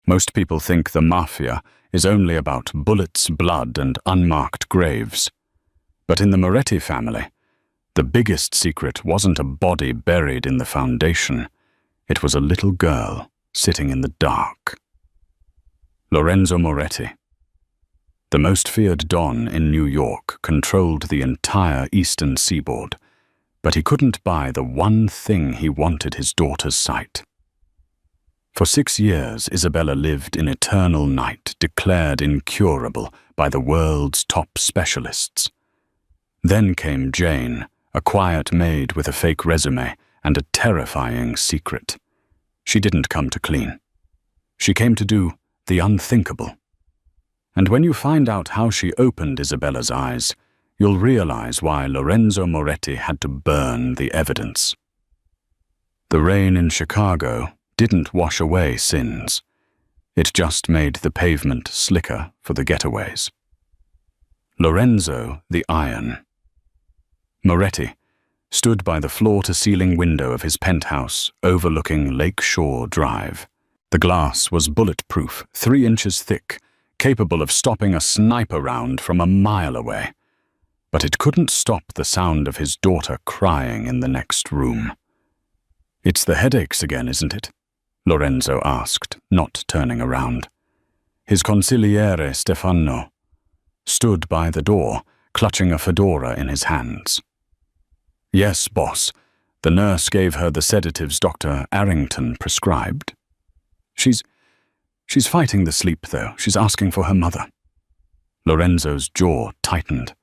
Most people think the Mafia is only about bullets, blood, and unmarked graves. But in the Moretti family, the biggest secret wasn't a body buried in the foundation. It was a little girl sitting in the dark. Lorenzo Moretti, the most feared Don in New York, controlled the entire eastern seaboard, but he couldn't buy the one thing he wanted: his daughter's sight. For 6 years, Isabella lived in eternal night, declared incurable by the world's top specialists. Then came Jane, a quiet maid with a fake resume and a terrifying secret. She didn't come to clean. She came to do the unthinkable. And when you find out how she opened Isabella's eyes, you'll realize why Lorenzo Moretti had to burn the evidence. The rain in Chicago didn't wash away sins. It just made the pavement slicker for the getaways. Lorenzo the Iron. Moretti stood by the floor-to-ceiling window of his penthouse overlooking Lake Shore Drive. The glass was bulletproof, 3 inches thick, capable of stopping a sniper round from a mile away. But it couldn't stop the sound of his daughter crying in the next room. "It's the headaches again, isn't it?" Lorenzo asked, not turning around. His consigliere Stefano stood by the door, clutching a fedora in his hands. "Yes, boss. The nurse gave her the sedatives Dr. Arrington prescribed. She's fighting the sleep, though. She's asking for her mother." Lorenzo's jaw tightened.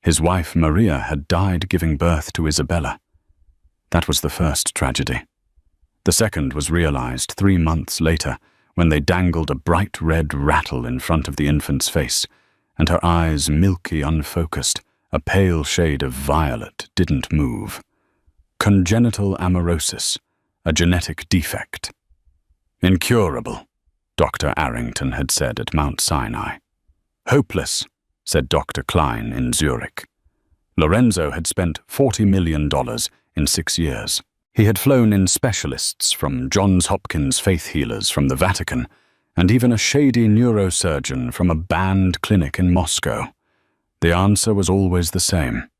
His wife Maria had died giving birth to Isabella. That was the first tragedy. The second was realized 3 months later when they dangled a bright red rattle in front of the infant's face, and her eyes, milky, unfocused, a pale shade of violet, didn't move. Congenital amaurosis, a genetic defect. "Incurable," Dr. Arrington had said at Mount Sinai. "Hopeless," said Dr. Klein in Zurich. Lorenzo had spent $40 million in 6 years. He had flown in specialists from Johns Hopkins faith healers from the Vatican, and even a shady neurosurgeon from a banned clinic in Moscow. The answer was always the same.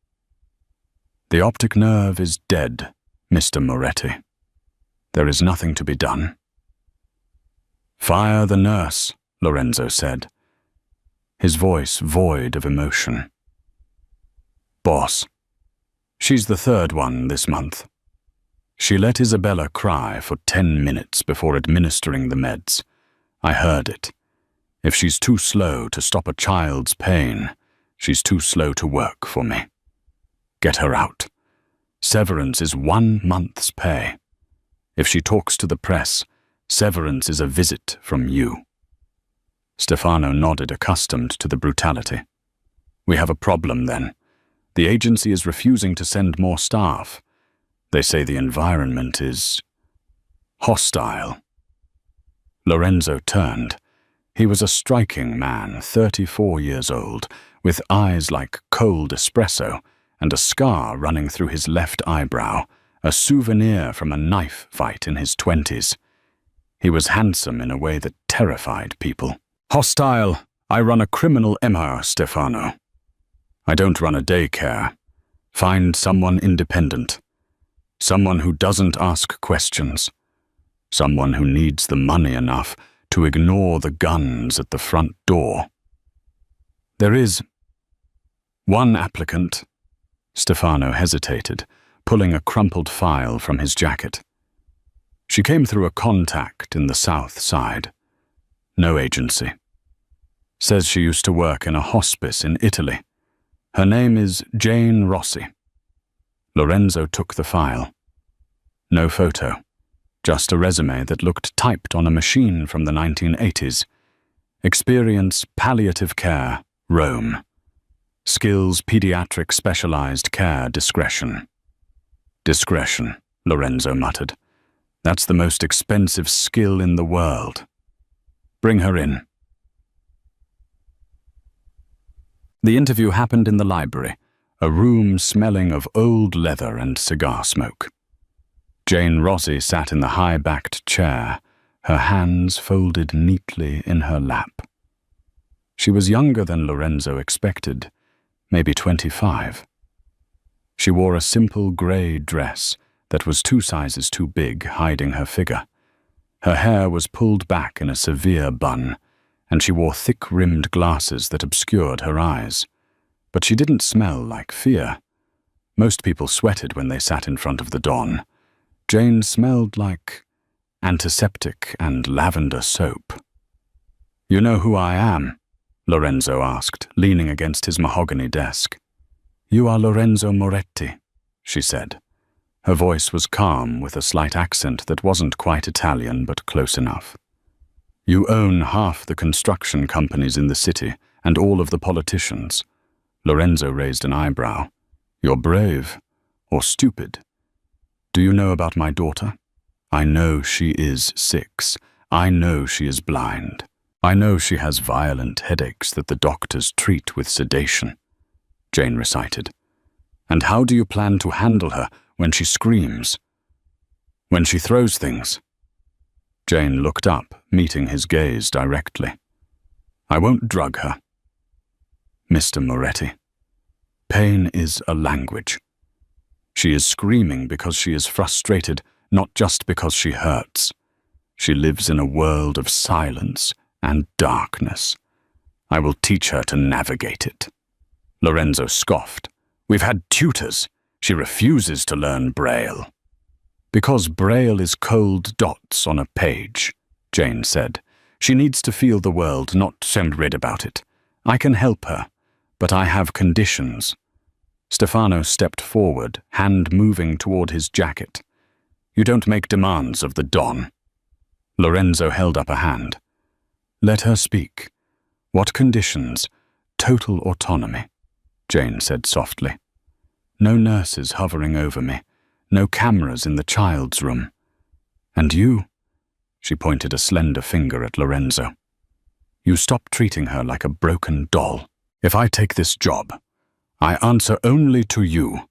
"The optic nerve is dead, Mr. Moretti. There is nothing to be done." "Fire the nurse," Lorenzo said, his voice void of emotion. "Boss, she's the 3rd one this month. She let Isabella cry for 10 minutes before administering the meds. I heard it. If she's too slow to stop a child's pain, she's too slow to work for me. Get her out. Severance is 1 month's pay. If she talks to the press, severance is a visit from you." Stefano nodded, accustomed to the brutality. "We have a problem then. The agency is refusing to send more staff. They say the environment is hostile." Lorenzo turned. He was a striking man, 34 years old, with eyes like cold espresso and a scar running through his left eyebrow, a souvenir from a knife fight in his 20s. He was handsome in a way that terrified people. "Hostile. I run a criminal empire, Stefano. I don't run a daycare. Find someone independent. Someone who doesn't ask questions. Someone who needs the money enough to ignore the guns at the front door." "There is one applicant." Stefano hesitated, pulling a crumpled file from his jacket. "She came through a contact in the South Side. No agency. Says she used to work in a hospice in Italy. Her name is Jane Rossi." Lorenzo took the file. No photo, just a resume that looked typed on a machine from the 1980s. Experience palliative care, Rome. Skills pediatric specialized care, discretion. "Discretion," Lorenzo muttered. "That's the most expensive skill in the world. Bring her in." The interview happened in the library, a room smelling of old leather and cigar smoke. Jane Rossi sat in the high-backed chair, her hands folded neatly in her lap. She was younger than Lorenzo expected, maybe 25. She wore a simple grey dress that was 2 sizes too big, hiding her figure. Her hair was pulled back in a severe bun, and she wore thick-rimmed glasses that obscured her eyes. But she didn't smell like fear. Most people sweated when they sat in front of the dawn. Jane smelled like antiseptic and lavender soap. "You know who I am?" Lorenzo asked, leaning against his mahogany desk. "You are Lorenzo Moretti," she said. Her voice was calm, with a slight accent that wasn't quite Italian but close enough. "You own half the construction companies in the city and all of the politicians." Lorenzo raised an eyebrow. "You're brave, or stupid. Do you know about my daughter? I know she is 6. I know she is blind. I know she has violent headaches that the doctors treat with sedation," Jane recited. "And how do you plan to handle her when she screams? When she throws things?" Jane looked up, meeting his gaze directly. "I won't drug her." "Mr. Moretti, pain is a language. She is screaming because she is frustrated, not just because she hurts. She lives in a world of silence and darkness. I will teach her to navigate it." Lorenzo scoffed. "We've had tutors. She refuses to learn Braille." "Because Braille is cold dots on a page," Jane said. "She needs to feel the world, not read about it. I can help her, but I have conditions." Stefano stepped forward, hand moving toward his jacket. "You don't make demands of the Don." Lorenzo held up a hand. "Let her speak. What conditions?" "Total autonomy," Jane said softly. "No nurses hovering over me. No cameras in the child's room. And you," she pointed a slender finger at Lorenzo. "You stop treating her like a broken doll. If I take this job, I answer only to you,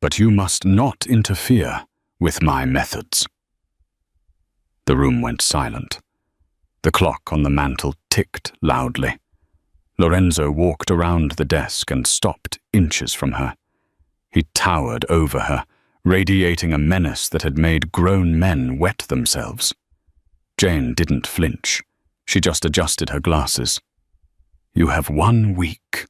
but you must not interfere with my methods." The room went silent. The clock on the mantel ticked loudly. Lorenzo walked around the desk and stopped inches from her. He towered over her, radiating a menace that had made grown men wet themselves. Jane didn't flinch. She just adjusted her glasses. "You have 1 week,"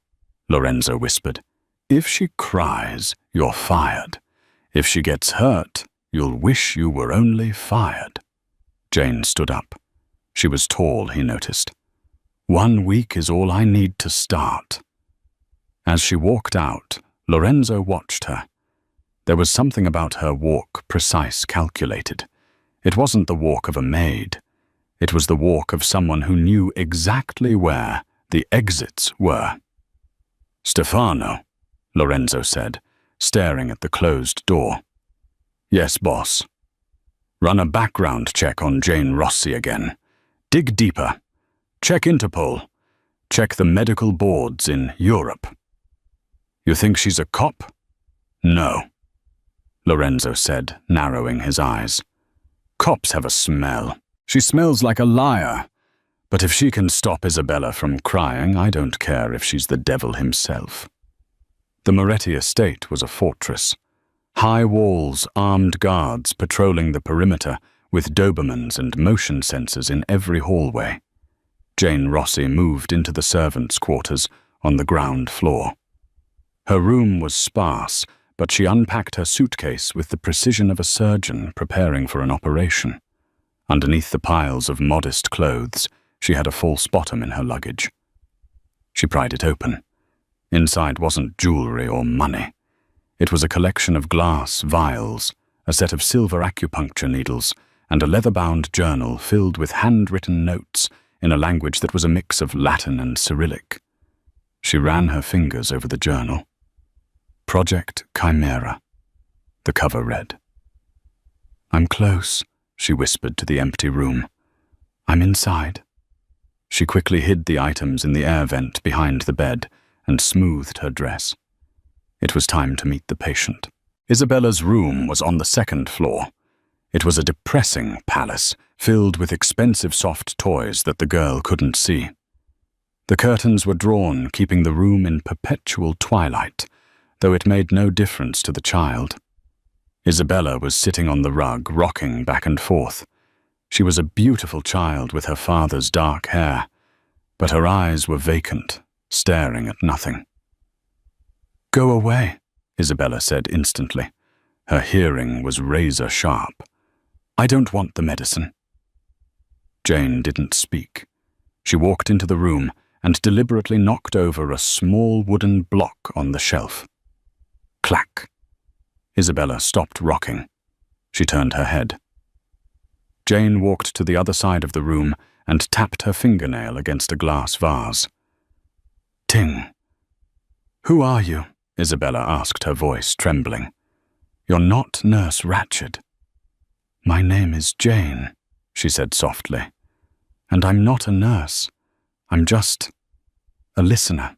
Lorenzo whispered. "If she cries, you're fired. If she gets hurt, you'll wish you were only fired." Jane stood up. She was tall, he noticed. 1 week is all I need to start." As she walked out, Lorenzo watched her. There was something about her walk precise, calculated. It wasn't the walk of a maid. It was the walk of someone who knew exactly where the exits were. "Stefano," Lorenzo said, staring at the closed door. "Yes, boss." "Run a background check on Jane Rossi again. Dig deeper. Check Interpol. Check the medical boards in Europe." "You think she's a cop?" "No," Lorenzo said, narrowing his eyes. "Cops have a smell. She smells like a liar. But if she can stop Isabella from crying, I don't care if she's the devil himself." The Moretti estate was a fortress. High walls, armed guards patrolling the perimeter, with Dobermans and motion sensors in every hallway. Jane Rossi moved into the servants' quarters on the ground floor. Her room was sparse, but she unpacked her suitcase with the precision of a surgeon preparing for an operation. Underneath the piles of modest clothes, she had a false bottom in her luggage. She pried it open. Inside wasn't jewelry or money. It was a collection of glass vials, a set of silver acupuncture needles, and a leather-bound journal filled with handwritten notes in a language that was a mix of Latin and Cyrillic. She ran her fingers over the journal. "Project Chimera," the cover read. "I'm close," she whispered to the empty room. "I'm inside." She quickly hid the items in the air vent behind the bed and smoothed her dress. It was time to meet the patient. Isabella's room was on the 2nd floor. It was a depressing palace, filled with expensive soft toys that the girl couldn't see. The curtains were drawn, keeping the room in perpetual twilight, though it made no difference to the child. Isabella was sitting on the rug, rocking back and forth. She was a beautiful child with her father's dark hair, but her eyes were vacant, staring at nothing. "Go away," Isabella said instantly. Her hearing was razor sharp. "I don't want the medicine." Jane didn't speak. She walked into the room and deliberately knocked over a small wooden block on the shelf. Clack. Isabella stopped rocking. She turned her head. Jane walked to the other side of the room and tapped her fingernail against a glass vase. Ting. "Who are you?" Isabella asked, her voice trembling. "You're not Nurse Ratched." "My name is Jane," she said softly. "And I'm not a nurse. I'm just a listener."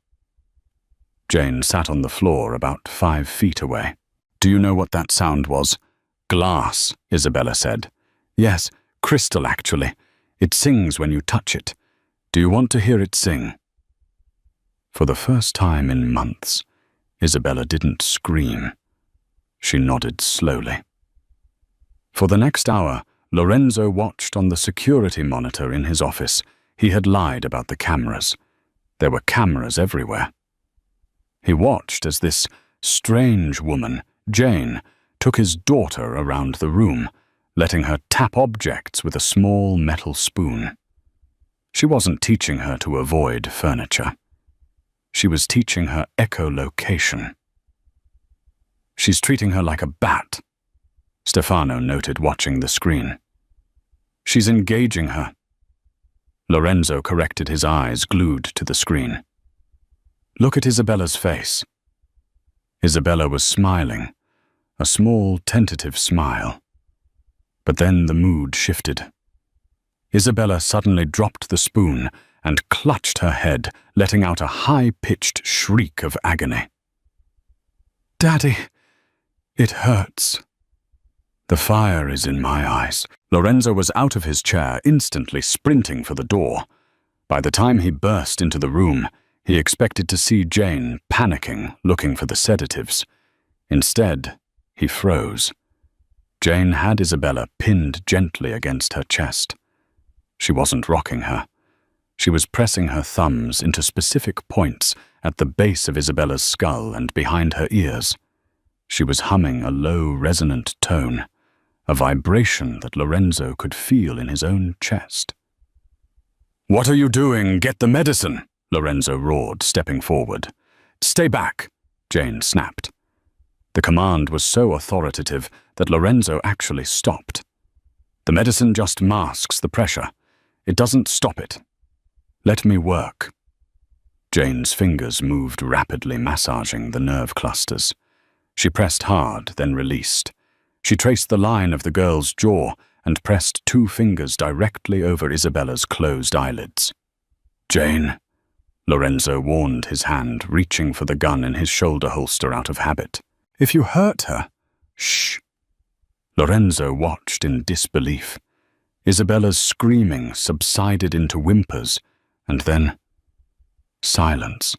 Jane sat on the floor about 5 feet away. "Do you know what that sound was?" "Glass," Isabella said. "Yes, crystal actually. It sings when you touch it. Do you want to hear it sing?" For the first time in months, Isabella didn't scream. She nodded slowly. For the next hour, Lorenzo watched on the security monitor in his office. He had lied about the cameras. There were cameras everywhere. He watched as this strange woman, Jane, took his daughter around the room, letting her tap objects with a small metal spoon. She wasn't teaching her to avoid furniture. She was teaching her echolocation. "She's treating her like a bat," Stefano noted watching the screen. "She's engaging her." Lorenzo corrected his eyes, glued to the screen. "Look at Isabella's face." Isabella was smiling, a small, tentative smile. But then the mood shifted. Isabella suddenly dropped the spoon and clutched her head, letting out a high-pitched shriek of agony. "Daddy, it hurts." "The fire is in my eyes." Lorenzo was out of his chair, instantly sprinting for the door. By the time he burst into the room, he expected to see Jane panicking, looking for the sedatives. Instead, he froze. Jane had Isabella pinned gently against her chest. She wasn't rocking her. She was pressing her thumbs into specific points at the base of Isabella's skull and behind her ears. She was humming a low, resonant tone, a vibration that Lorenzo could feel in his own chest. "What are you doing? Get the medicine!" Lorenzo roared, stepping forward. "Stay back!" Jane snapped. The command was so authoritative that Lorenzo actually stopped. "The medicine just masks the pressure. It doesn't stop it. Let me work." Jane's fingers moved rapidly, massaging the nerve clusters. She pressed hard, then released. She traced the line of the girl's jaw and pressed 2 fingers directly over Isabella's closed eyelids. "Jane," Lorenzo warned, his hand reaching for the gun in his shoulder holster out of habit. "If you hurt her..." "Shh." Lorenzo watched in disbelief. Isabella's screaming subsided into whimpers, and then silence.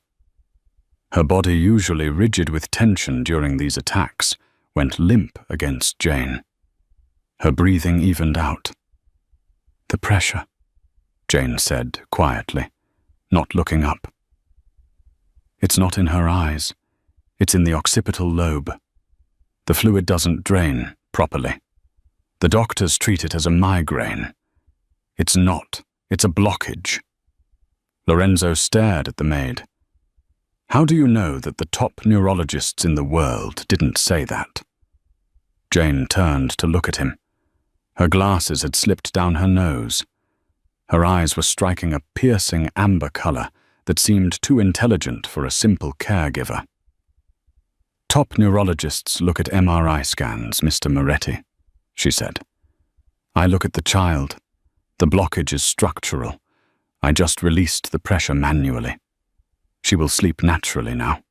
Her body, usually rigid with tension during these attacks, went limp against Jane. Her breathing evened out. "The pressure," Jane said quietly, not looking up. "It's not in her eyes. It's in the occipital lobe. The fluid doesn't drain properly. The doctors treat it as a migraine. It's not. It's a blockage." Lorenzo stared at the maid. "How do you know that the top neurologists in the world didn't say that?" Jane turned to look at him. Her glasses had slipped down her nose. Her eyes were striking a piercing amber color that seemed too intelligent for a simple caregiver. "Top neurologists look at MRI scans, Mr. Moretti," she said. "I look at the child. The blockage is structural. I just released the pressure manually. She will sleep naturally now."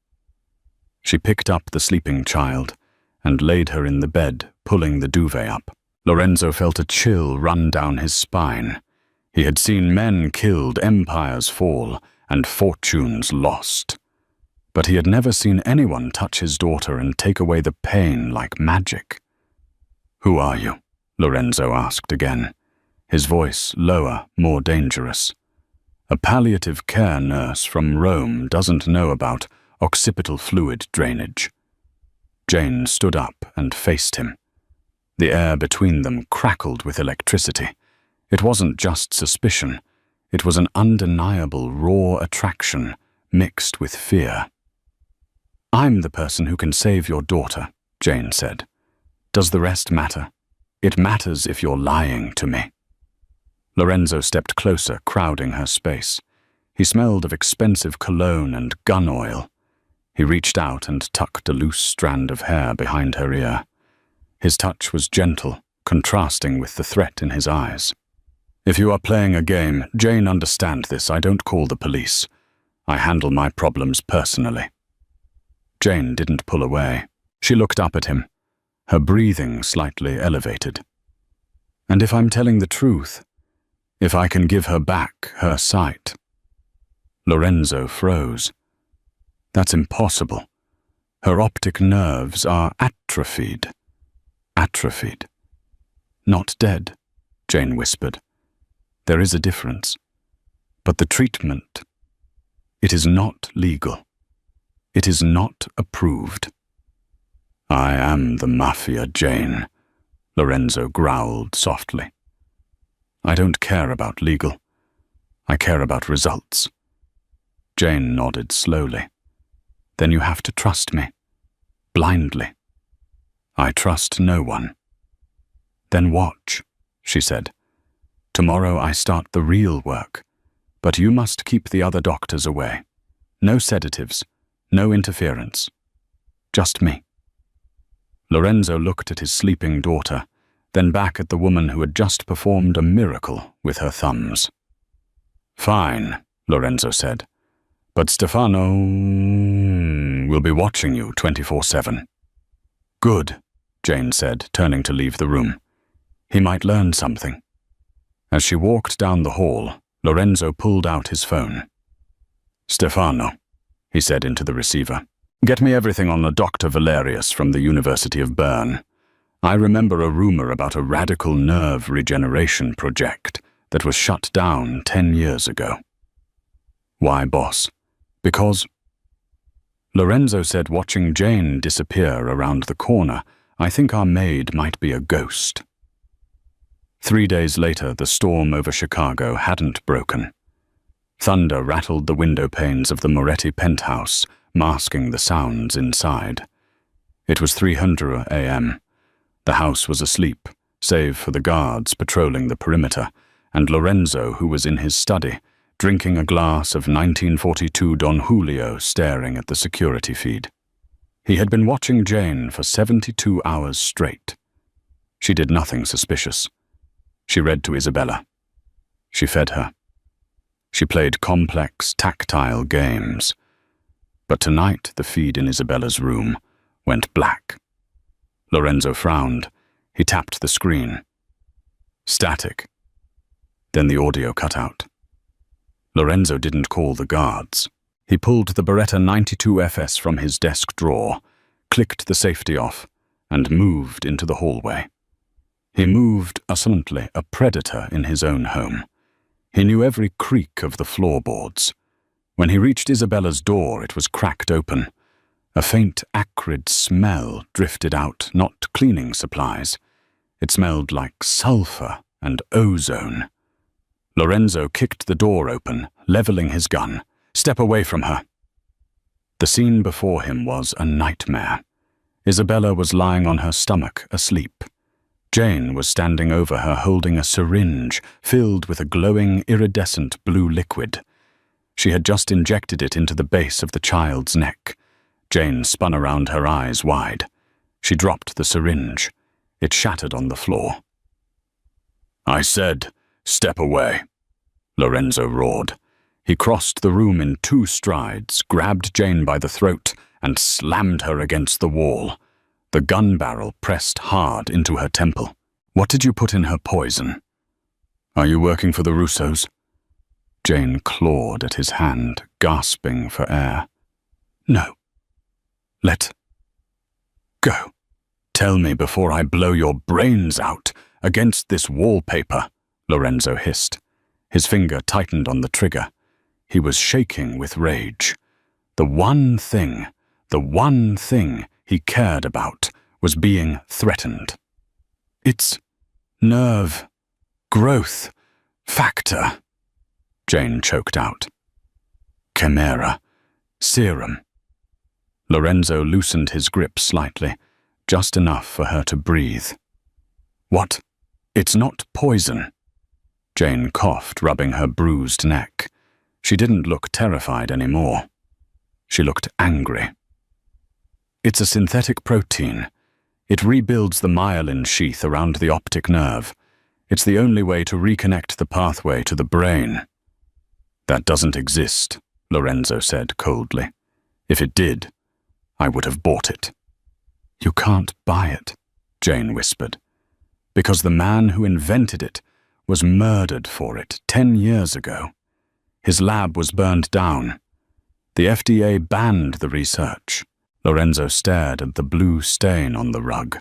She picked up the sleeping child and laid her in the bed, pulling the duvet up. Lorenzo felt a chill run down his spine. He had seen men killed, empires fall, and fortunes lost. But he had never seen anyone touch his daughter and take away the pain like magic. "Who are you?" Lorenzo asked again, his voice lower, more dangerous. A palliative care nurse from Rome doesn't know about occipital fluid drainage. Jane stood up and faced him. The air between them crackled with electricity. It wasn't just suspicion. It was an undeniable raw attraction mixed with fear. "I'm the person who can save your daughter," Jane said. "Does the rest matter? It matters if you're lying to me." Lorenzo stepped closer, crowding her space. He smelled of expensive cologne and gun oil. He reached out and tucked a loose strand of hair behind her ear. His touch was gentle, contrasting with the threat in his eyes. "If you are playing a game, Jane, understand this. I don't call the police. I handle my problems personally." Jane didn't pull away. She looked up at him, her breathing slightly elevated. "And if I'm telling the truth, if I can give her back her sight?" Lorenzo froze. "That's impossible. Her optic nerves are atrophied." "Atrophied." "Not dead," Jane whispered. "There is a difference. But the treatment, it is not legal. It is not approved." "I am the Mafia, Jane," Lorenzo growled softly. "I don't care about legal. I care about results." Jane nodded slowly. "Then you have to trust me. Blindly." "I trust no one." "Then watch," she said. "Tomorrow I start the real work, but you must keep the other doctors away. No sedatives, no interference. Just me." Lorenzo looked at his sleeping daughter, then back at the woman who had just performed a miracle with her thumbs. "Fine," Lorenzo said, "but Stefano will be watching you 24/7. "Good," Jane said, turning to leave the room. "He might learn something." As she walked down the hall, Lorenzo pulled out his phone. "Stefano," he said into the receiver, "get me everything on a Dr. Valerius from the University of Bern. I remember a rumor about a radical nerve regeneration project that was shut down 10 years ago." "Why, boss?" "Because—" Lorenzo said, watching Jane disappear around the corner, "I think our maid might be a ghost." 3 days later, the storm over Chicago hadn't broken. Thunder rattled the window panes of the Moretti penthouse, masking the sounds inside. It was 3:00 a.m. The house was asleep, save for the guards patrolling the perimeter, and Lorenzo, who was in his study, drinking a glass of 1942 Don Julio, staring at the security feed. He had been watching Jane for 72 hours straight. She did nothing suspicious. She read to Isabella. She fed her. She played complex, tactile games. But tonight the feed in Isabella's room went black. Lorenzo frowned. He tapped the screen. Static. Then the audio cut out. Lorenzo didn't call the guards. He pulled the Beretta 92 FS from his desk drawer, clicked the safety off, and moved into the hallway. He moved assuntly, a predator in his own home. He knew every creak of the floorboards. When he reached Isabella's door, it was cracked open. A faint, acrid smell drifted out, not cleaning supplies. It smelled like sulfur and ozone. Lorenzo kicked the door open, leveling his gun. "Step away from her." The scene before him was a nightmare. Isabella was lying on her stomach, asleep. Jane was standing over her holding a syringe filled with a glowing, iridescent blue liquid. She had just injected it into the base of the child's neck. Jane spun around, her eyes wide. She dropped the syringe. It shattered on the floor. "I said, step away," Lorenzo roared. He crossed the room in 2 strides, grabbed Jane by the throat, and slammed her against the wall. The gun barrel pressed hard into her temple. What did you put in her poison? Are you working for the Russos? Jane clawed at his hand, gasping for air. No. Let go. Tell me before I blow your brains out against this wallpaper, Lorenzo hissed. His finger tightened on the trigger. He was shaking with rage. The one thing he cared about was being threatened. It's nerve growth factor, Jane choked out. Chimera. Serum. Lorenzo loosened his grip slightly, just enough for her to breathe. What? It's not poison. Jane coughed, rubbing her bruised neck. She didn't look terrified anymore. She looked angry. It's a synthetic protein. It rebuilds the myelin sheath around the optic nerve. It's the only way to reconnect the pathway to the brain. That doesn't exist, Lorenzo said coldly. If it did, I would have bought it. You can't buy it, Jane whispered, because the man who invented it was murdered for it 10 years ago. His lab was burned down. The FDA banned the research. Lorenzo stared at the blue stain on the rug.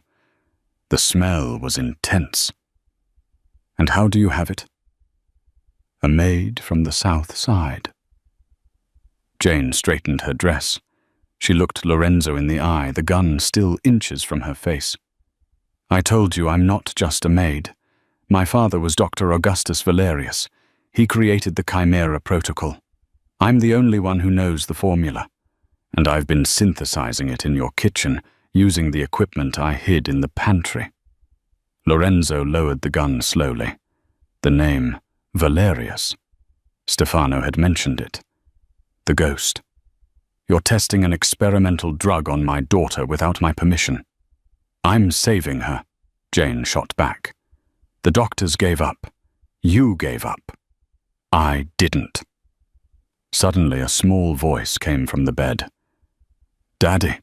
The smell was intense. And how do you have it? A maid from the South Side. Jane straightened her dress. She looked Lorenzo in the eye, the gun still inches from her face. I told you I'm not just a maid. My father was Dr. Augustus Valerius. He created the Chimera protocol. I'm the only one who knows the formula, and I've been synthesizing it in your kitchen using the equipment I hid in the pantry. Lorenzo lowered the gun slowly. The name, Valerius. Stefano had mentioned it. The ghost. You're testing an experimental drug on my daughter without my permission. I'm saving her, Jane shot back. The doctors gave up. You gave up. I didn't. Suddenly a small voice came from the bed. Daddy.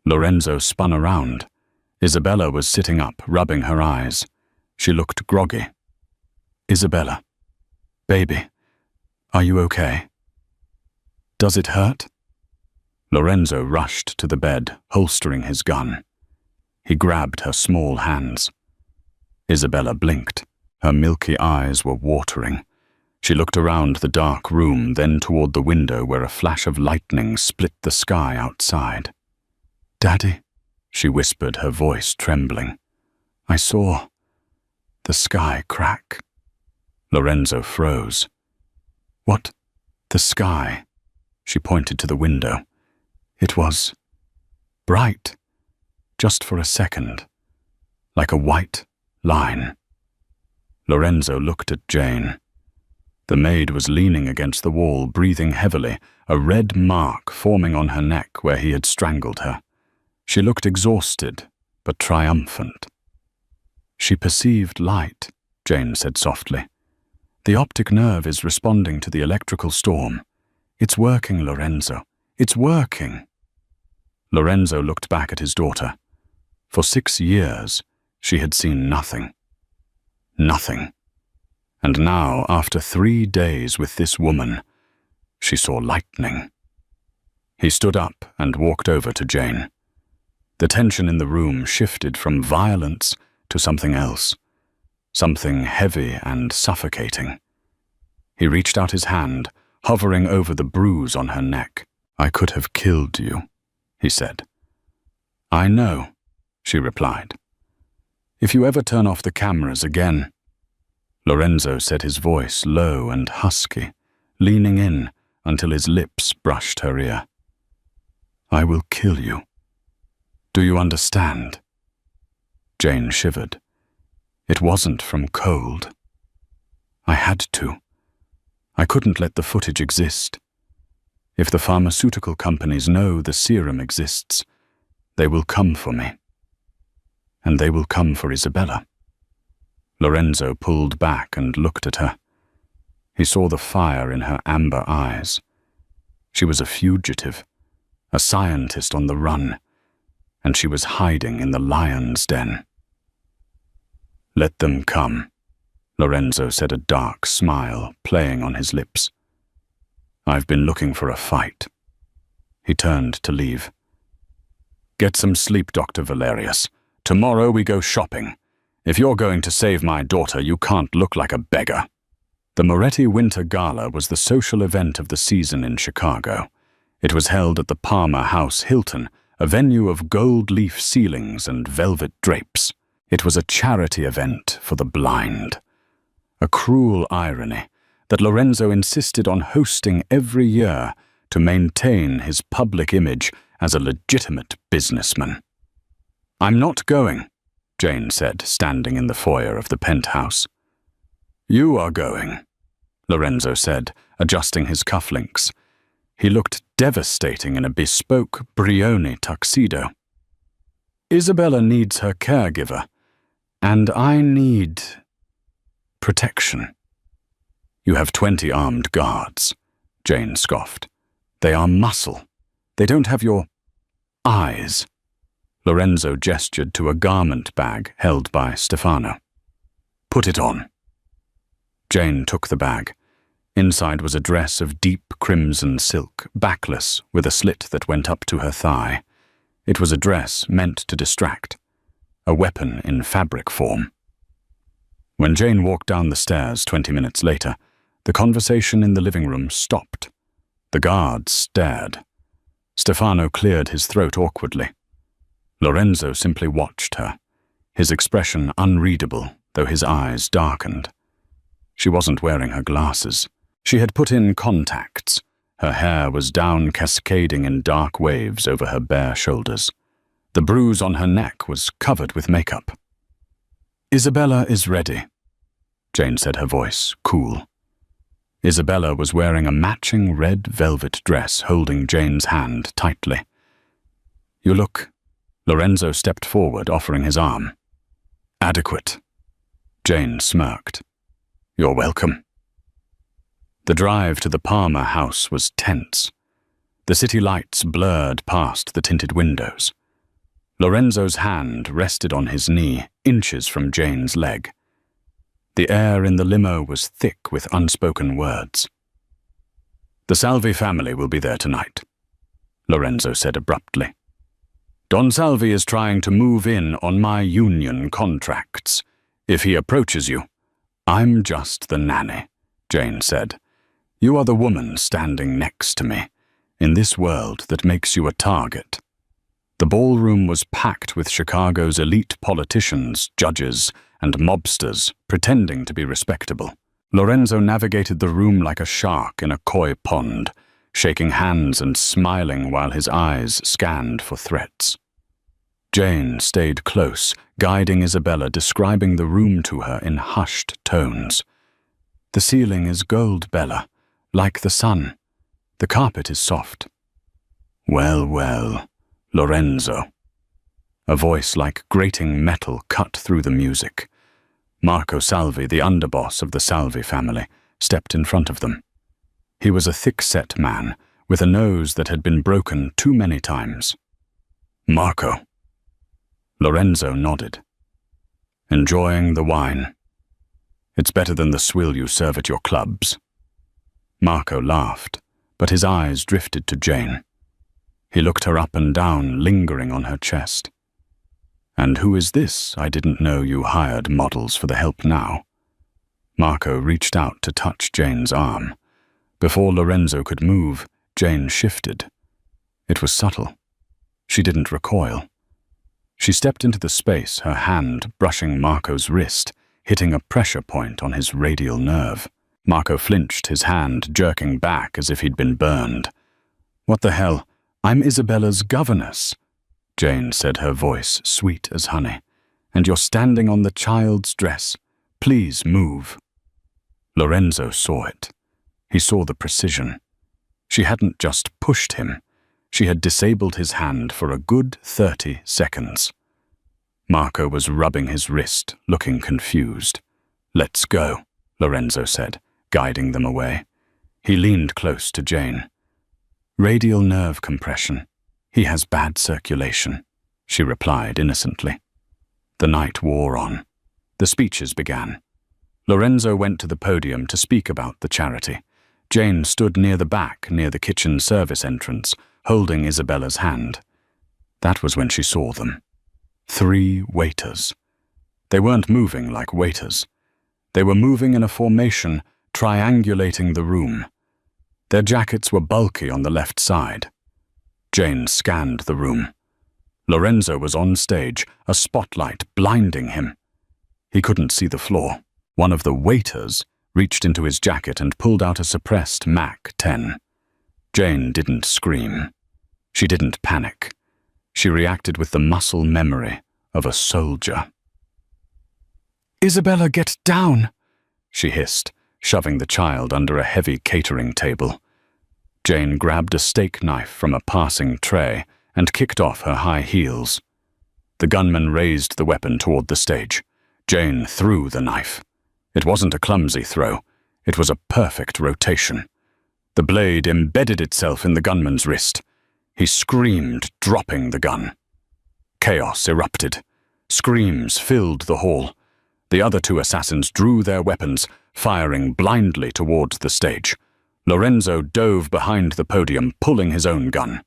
Lorenzo spun around. Isabella was sitting up, rubbing her eyes. She looked groggy. Isabella. Baby. Are you okay? Does it hurt? Lorenzo rushed to the bed, holstering his gun. He grabbed her small hands. Isabella blinked. Her milky eyes were watering. She looked around the dark room, then toward the window where a flash of lightning split the sky outside. Daddy, she whispered, her voice trembling. I saw the sky crack. Lorenzo froze. What? The sky? She pointed to the window. It was bright, just for a second, like a white line. Lorenzo looked at Jane. The maid was leaning against the wall, breathing heavily, a red mark forming on her neck where he had strangled her. She looked exhausted, but triumphant. She perceived light, Jane said softly. The optic nerve is responding to the electrical storm. It's working, Lorenzo. It's working. Lorenzo looked back at his daughter. For 6 years, she had seen nothing. Nothing. And now, after 3 days with this woman, she saw lightning. He stood up and walked over to Jane. The tension in the room shifted from violence to something else, something heavy and suffocating. He reached out his hand, hovering over the bruise on her neck. I could have killed you, he said. I know, she replied. If you ever turn off the cameras again. Lorenzo said, his voice low and husky, leaning in until his lips brushed her ear. I will kill you. Do you understand? Jane shivered. It wasn't from cold. I had to. I couldn't let the footage exist. If the pharmaceutical companies know the serum exists, they will come for me. And they will come for Isabella. Lorenzo pulled back and looked at her. He saw the fire in her amber eyes. She was a fugitive, a scientist on the run, and she was hiding in the lion's den. Let them come, Lorenzo said, a dark smile playing on his lips. I've been looking for a fight. He turned to leave. Get some sleep, Dr. Valerius. Tomorrow we go shopping. If you're going to save my daughter, you can't look like a beggar. The Moretti Winter Gala was the social event of the season in Chicago. It was held at the Palmer House Hilton, a venue of gold-leaf ceilings and velvet drapes. It was a charity event for the blind. A cruel irony that Lorenzo insisted on hosting every year to maintain his public image as a legitimate businessman. I'm not going, Jane said, standing in the foyer of the penthouse. You are going, Lorenzo said, adjusting his cufflinks. He looked devastating in a bespoke Brioni tuxedo. Isabella needs her caregiver, and I need protection. You have 20 armed guards, Jane scoffed. They are muscle. They don't have your eyes. Lorenzo gestured to a garment bag held by Stefano. Put it on. Jane took the bag. Inside was a dress of deep crimson silk, backless, with a slit that went up to her thigh. It was a dress meant to distract, a weapon in fabric form. When Jane walked down the stairs 20 minutes later, the conversation in the living room stopped. The guards stared. Stefano cleared his throat awkwardly. Lorenzo simply watched her, his expression unreadable, though his eyes darkened. She wasn't wearing her glasses. She had put in contacts. Her hair was down, cascading in dark waves over her bare shoulders. The bruise on her neck was covered with makeup. Isabella is ready, Jane said, her voice cool. Isabella was wearing a matching red velvet dress, holding Jane's hand tightly. You look... Lorenzo stepped forward, offering his arm. Adequate. Jane smirked. You're welcome. The drive to the Palmer house was tense. The city lights blurred past the tinted windows. Lorenzo's hand rested on his knee, inches from Jane's leg. The air in the limo was thick with unspoken words. The Salvi family will be there tonight, Lorenzo said abruptly. Don Salvi is trying to move in on my union contracts. If he approaches you, I'm just the nanny, Jane said. You are the woman standing next to me, in this world that makes you a target. The ballroom was packed with Chicago's elite politicians, judges, and mobsters pretending to be respectable. Lorenzo navigated the room like a shark in a koi pond, shaking hands and smiling while his eyes scanned for threats. Jane stayed close, guiding Isabella, describing the room to her in hushed tones. The ceiling is gold, Bella, like the sun. The carpet is soft. Well, well, Lorenzo. A voice like grating metal cut through the music. Marco Salvi, the underboss of the Salvi family, stepped in front of them. He was a thick-set man, with a nose that had been broken too many times. Marco. Lorenzo nodded. Enjoying the wine. It's better than the swill you serve at your clubs. Marco laughed, but his eyes drifted to Jane. He looked her up and down, lingering on her chest. And who is this? I didn't know you hired models for the help now. Marco reached out to touch Jane's arm. Before Lorenzo could move, Jane shifted. It was subtle. She didn't recoil. She stepped into the space, her hand brushing Marco's wrist, hitting a pressure point on his radial nerve. Marco flinched, his hand jerking back as if he'd been burned. What the hell? I'm Isabella's governess, Jane said, her voice sweet as honey. And you're standing on the child's dress. Please move. Lorenzo saw it. He saw the precision. She hadn't just pushed him. She had disabled his hand for a good 30 seconds. Marco was rubbing his wrist, looking confused. Let's go, Lorenzo said, guiding them away. He leaned close to Jane. Radial nerve compression. He has bad circulation, she replied innocently. The night wore on. The speeches began. Lorenzo went to the podium to speak about the charity. Jane stood near the back, near the kitchen service entrance, holding Isabella's hand. That was when she saw them. 3 waiters. They weren't moving like waiters. They were moving in a formation, triangulating the room. Their jackets were bulky on the left side. Jane scanned the room. Lorenzo was on stage, a spotlight blinding him. He couldn't see the floor. One of the waiters reached into his jacket and pulled out a suppressed Mac 10. Jane didn't scream. She didn't panic. She reacted with the muscle memory of a soldier. "Isabella, get down!" she hissed, shoving the child under a heavy catering table. Jane grabbed a steak knife from a passing tray and kicked off her high heels. The gunman raised the weapon toward the stage. Jane threw the knife. It wasn't a clumsy throw. It was a perfect rotation. The blade embedded itself in the gunman's wrist. He screamed, dropping the gun. Chaos erupted. Screams filled the hall. The other 2 assassins drew their weapons, firing blindly towards the stage. Lorenzo dove behind the podium, pulling his own gun.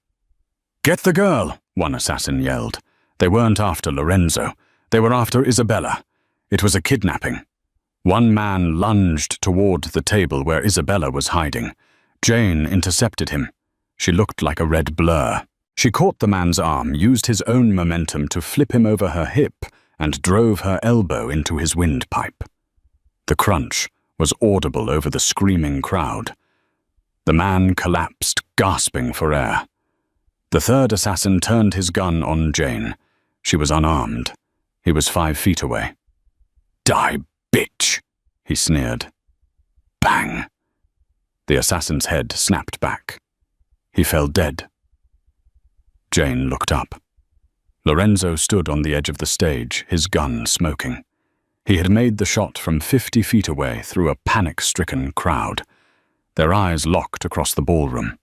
"Get the girl," one assassin yelled. They weren't after Lorenzo. They were after Isabella. It was a kidnapping. One man lunged toward the table where Isabella was hiding. Jane intercepted him. She looked like a red blur. She caught the man's arm, used his own momentum to flip him over her hip, and drove her elbow into his windpipe. The crunch was audible over the screaming crowd. The man collapsed, gasping for air. The 3rd assassin turned his gun on Jane. She was unarmed. He was 5 feet away. "Die, bitch!" he sneered. Bang! The assassin's head snapped back. He fell dead. Jane looked up. Lorenzo stood on the edge of the stage, his gun smoking. He had made the shot from 50 feet away through a panic-stricken crowd. Their eyes locked across the ballroom.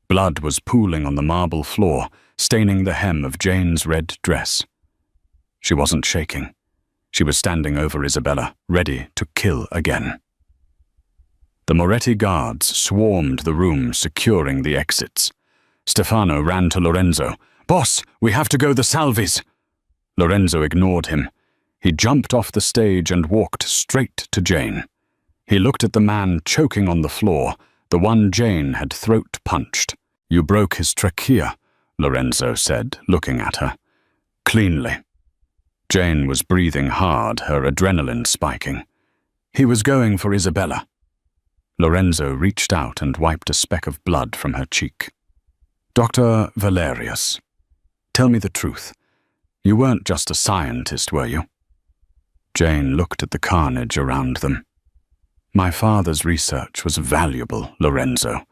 Blood was pooling on the marble floor, staining the hem of Jane's red dress. She wasn't shaking. She was standing over Isabella, ready to kill again. The Moretti guards swarmed the room, securing the exits. Stefano ran to Lorenzo. "Boss, we have to go the Salvis!" Lorenzo ignored him. He jumped off the stage and walked straight to Jane. He looked at the man choking on the floor, the one Jane had throat-punched. "You broke his trachea," Lorenzo said, looking at her. "Cleanly." Jane was breathing hard, her adrenaline spiking. He was going for Isabella. Lorenzo reached out and wiped a speck of blood from her cheek. "Dr. Valerius, tell me the truth. You weren't just a scientist, were you?" Jane looked at the carnage around them. "My father's research was valuable, Lorenzo.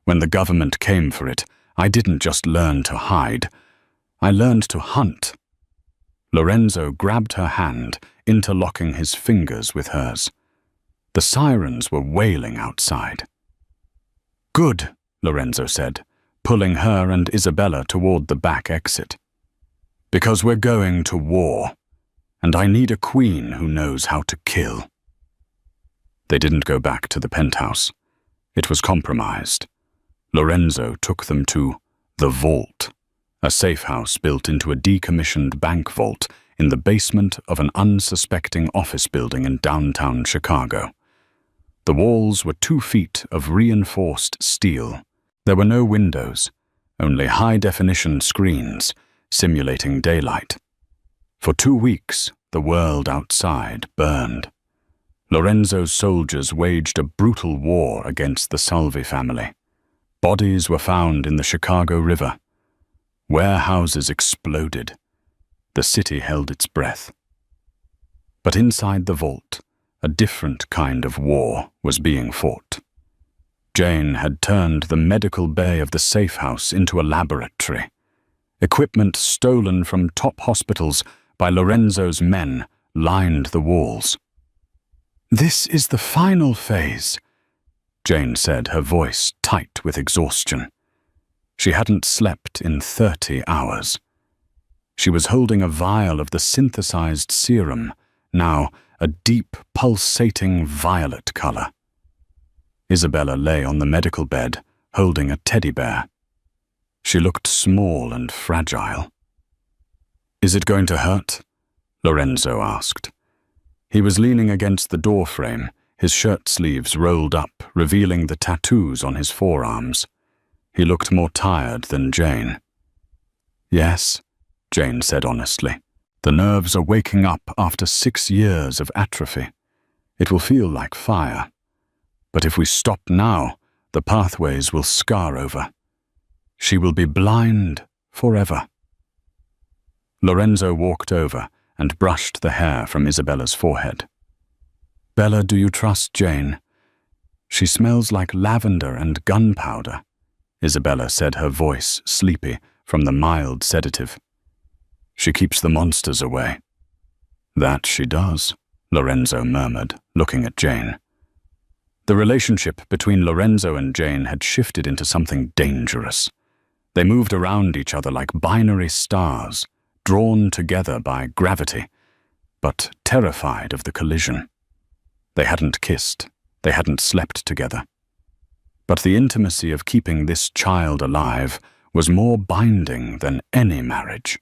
When the government came for it, I didn't just learn to hide. I learned to hunt." Lorenzo grabbed her hand, interlocking his fingers with hers. The sirens were wailing outside. "Good," Lorenzo said, pulling her and Isabella toward the back exit. "Because we're going to war, and I need a queen who knows how to kill." They didn't go back to the penthouse. It was compromised. Lorenzo took them to the Vault, a safe house built into a decommissioned bank vault in the basement of an unsuspecting office building in downtown Chicago. The walls were 2 feet of reinforced steel. There were no windows, only high-definition screens simulating daylight. For 2 weeks, the world outside burned. Lorenzo's soldiers waged a brutal war against the Salvi family. Bodies were found in the Chicago River. Warehouses exploded. The city held its breath. But inside the vault, a different kind of war was being fought. Jane had turned the medical bay of the safe house into a laboratory. Equipment stolen from top hospitals by Lorenzo's men lined the walls. "This is the final phase," Jane said, her voice tight with exhaustion. She hadn't slept in 30 hours. She was holding a vial of the synthesized serum, now a deep, pulsating violet color. Isabella lay on the medical bed, holding a teddy bear. She looked small and fragile. "Is it going to hurt?" Lorenzo asked. He was leaning against the door frame, his shirt sleeves rolled up, revealing the tattoos on his forearms. He looked more tired than Jane. "Yes," Jane said honestly. "The nerves are waking up after 6 years of atrophy. It will feel like fire. But if we stop now, the pathways will scar over. She will be blind forever." Lorenzo walked over and brushed the hair from Isabella's forehead. "Bella, do you trust Jane? She smells like lavender and gunpowder," Isabella said, her voice sleepy from the mild sedative. "She keeps the monsters away." "That she does," Lorenzo murmured, looking at Jane. The relationship between Lorenzo and Jane had shifted into something dangerous. They moved around each other like binary stars, drawn together by gravity, but terrified of the collision. They hadn't kissed, they hadn't slept together. But the intimacy of keeping this child alive was more binding than any marriage.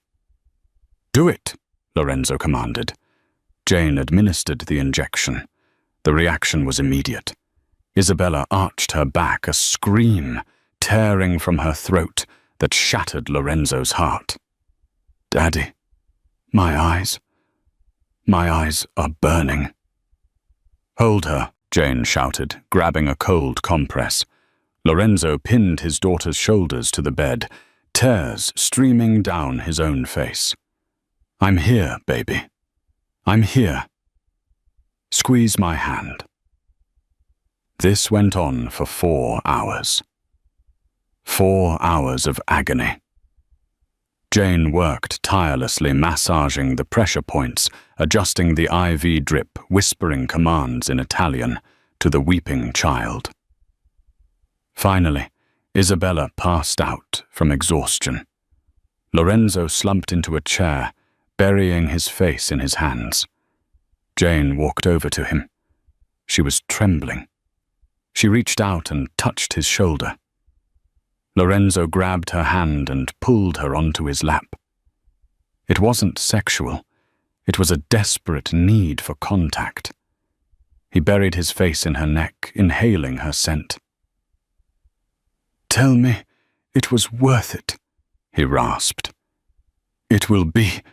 "Do it," Lorenzo commanded. Jane administered the injection. The reaction was immediate. Isabella arched her back, a scream tearing from her throat that shattered Lorenzo's heart. "Daddy, my eyes are burning." "Hold her," Jane shouted, grabbing a cold compress. Lorenzo pinned his daughter's shoulders to the bed, tears streaming down his own face. "I'm here, baby. I'm here. Squeeze my hand." This went on for 4 hours. 4 hours of agony. Jane worked tirelessly, massaging the pressure points, adjusting the IV drip, whispering commands in Italian to the weeping child. Finally, Isabella passed out from exhaustion. Lorenzo slumped into a chair, burying his face in his hands. Jane walked over to him. She was trembling. She reached out and touched his shoulder. Lorenzo grabbed her hand and pulled her onto his lap. It wasn't sexual. It was a desperate need for contact. He buried his face in her neck, inhaling her scent. "Tell me it was worth it," he rasped. "It will be,"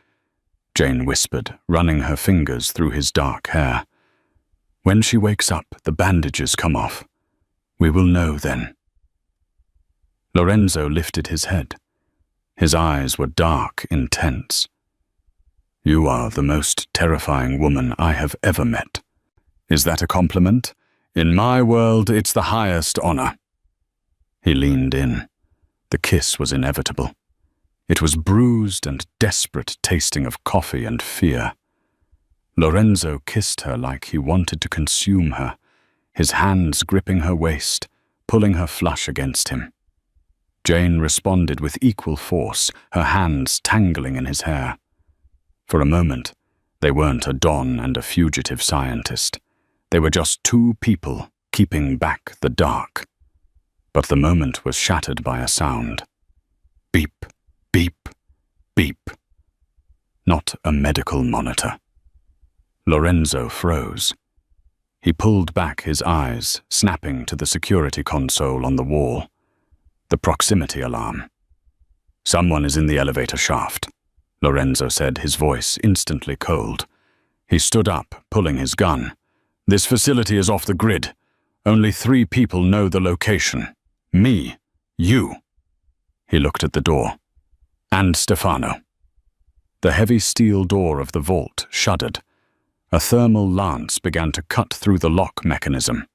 Jane whispered, running her fingers through his dark hair. "When she wakes up, the bandages come off. We will know then." Lorenzo lifted his head. His eyes were dark, intense. "You are the most terrifying woman I have ever met." "Is that a compliment? In my world, it's the highest honor." He leaned in. The kiss was inevitable. It was bruised and desperate, tasting of coffee and fear. Lorenzo kissed her like he wanted to consume her, his hands gripping her waist, pulling her flush against him. Jane responded with equal force, her hands tangling in his hair. For a moment, they weren't a don and a fugitive scientist. They were just 2 people keeping back the dark. But the moment was shattered by a sound. Beep, beep, beep. Not a medical monitor. Lorenzo froze. He pulled back his eyes, snapping to the security console on the wall. The proximity alarm. "Someone is in the elevator shaft," Lorenzo said, his voice instantly cold. He stood up, pulling his gun. "This facility is off the grid. Only 3 people know the location. Me, you." He looked at the door. "And Stefano." The heavy steel door of the vault shuddered. A thermal lance began to cut through the lock mechanism.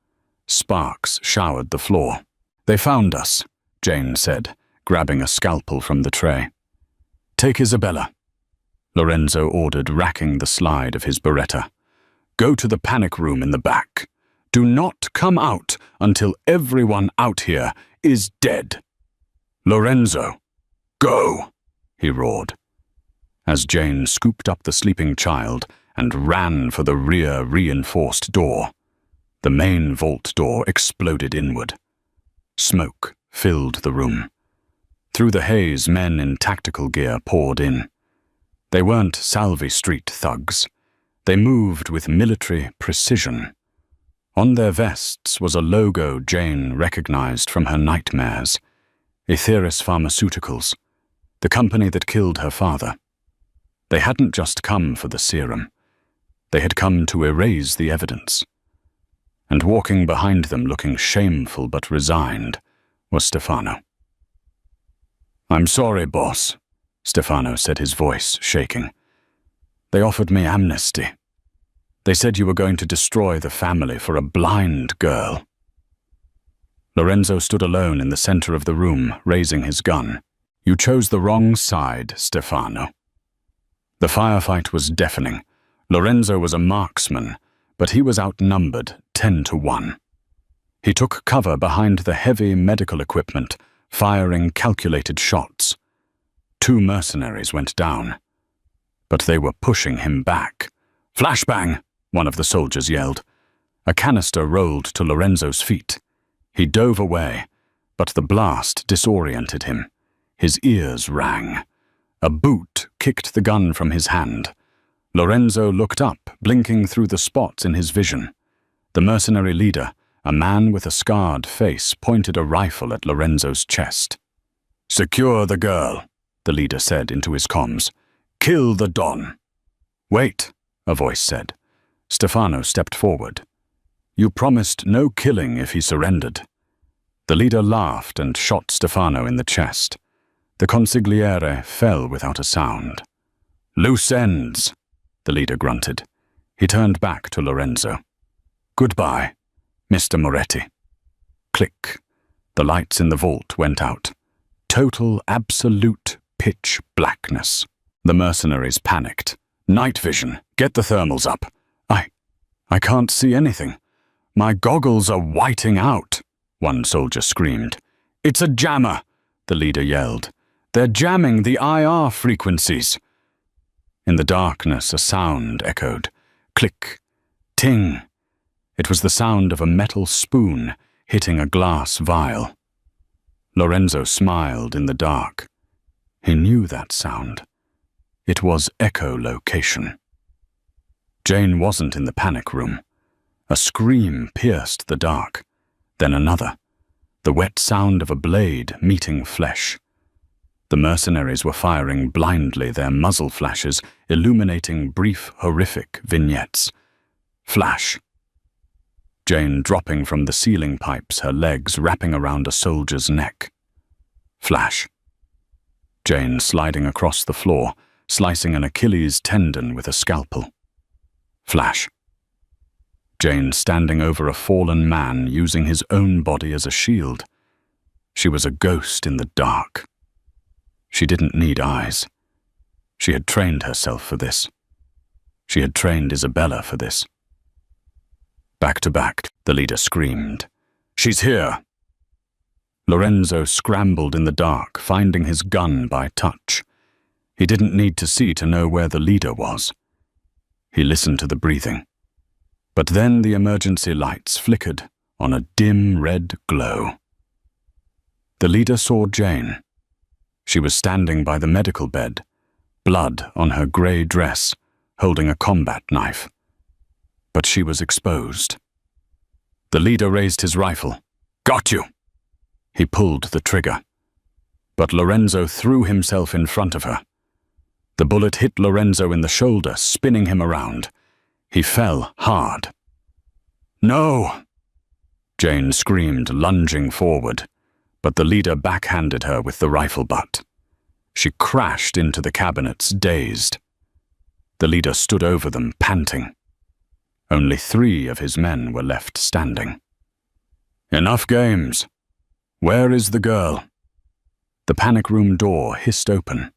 Sparks showered the floor. "They found us," Jane said, grabbing a scalpel from the tray. "Take Isabella," Lorenzo ordered, racking the slide of his Beretta. "Go to the panic room in the back. Do not come out until everyone out here is dead. Lorenzo, go," he roared. As Jane scooped up the sleeping child and ran for the rear reinforced door. The main vault door exploded inward. Smoke filled the room. Through the haze, men in tactical gear poured in. They weren't Salvi Street thugs. They moved with military precision. On their vests was a logo Jane recognized from her nightmares: Aetheris Pharmaceuticals, the company that killed her father. They hadn't just come for the serum. They had come to erase the evidence. And walking behind them, looking shameful but resigned, was Stefano. "I'm sorry, boss," Stefano said, his voice shaking. "They offered me amnesty. They said you were going to destroy the family for a blind girl." Lorenzo stood alone in the center of the room, raising his gun. "You chose the wrong side, Stefano." The firefight was deafening. Lorenzo was a marksman, but he was outnumbered 10-1. He took cover behind the heavy medical equipment, firing calculated shots. 2 mercenaries went down, but they were pushing him back. "Flashbang!" one of the soldiers yelled. A canister rolled to Lorenzo's feet. He dove away, but the blast disoriented him. His ears rang. A boot kicked the gun from his hand. Lorenzo looked up, blinking through the spots in his vision. The mercenary leader, a man with a scarred face, pointed a rifle at Lorenzo's chest. "Secure the girl," the leader said into his comms. "Kill the Don." "Wait," a voice said. Stefano stepped forward. "You promised no killing if he surrendered." The leader laughed and shot Stefano in the chest. The consigliere fell without a sound. "Loose ends," the leader grunted. He turned back to Lorenzo. "Goodbye, Mr. Moretti." Click. The lights in the vault went out. Total, absolute pitch blackness. The mercenaries panicked. "Night vision. Get the thermals up." I can't see anything. My goggles are whiting out," one soldier screamed. "It's a jammer," the leader yelled. "They're jamming the IR frequencies." In the darkness, a sound echoed. Click. Ting. It was the sound of a metal spoon hitting a glass vial. Lorenzo smiled in the dark. He knew that sound. It was echolocation. Jane wasn't in the panic room. A scream pierced the dark. Then another. The wet sound of a blade meeting flesh. The mercenaries were firing blindly, their muzzle flashes illuminating brief, horrific vignettes. Flash. Jane dropping from the ceiling pipes, her legs wrapping around a soldier's neck. Flash. Jane sliding across the floor, slicing an Achilles tendon with a scalpel. Flash. Jane standing over a fallen man, using his own body as a shield. She was a ghost in the dark. She didn't need eyes. She had trained herself for this. She had trained Isabella for this. Back to back, the leader screamed. "She's here!" Lorenzo scrambled in the dark, finding his gun by touch. He didn't need to see to know where the leader was. He listened to the breathing. But then the emergency lights flickered on a dim red glow. The leader saw Jane. She was standing by the medical bed, blood on her grey dress, holding a combat knife. But she was exposed. The leader raised his rifle. "Got you!" He pulled the trigger. But Lorenzo threw himself in front of her. The bullet hit Lorenzo in the shoulder, spinning him around. He fell hard. "No!" Jane screamed, lunging forward, but the leader backhanded her with the rifle butt. She crashed into the cabinets, dazed. The leader stood over them, panting. Only 3 of his men were left standing. "Enough games. Where is the girl?" The panic room door hissed open.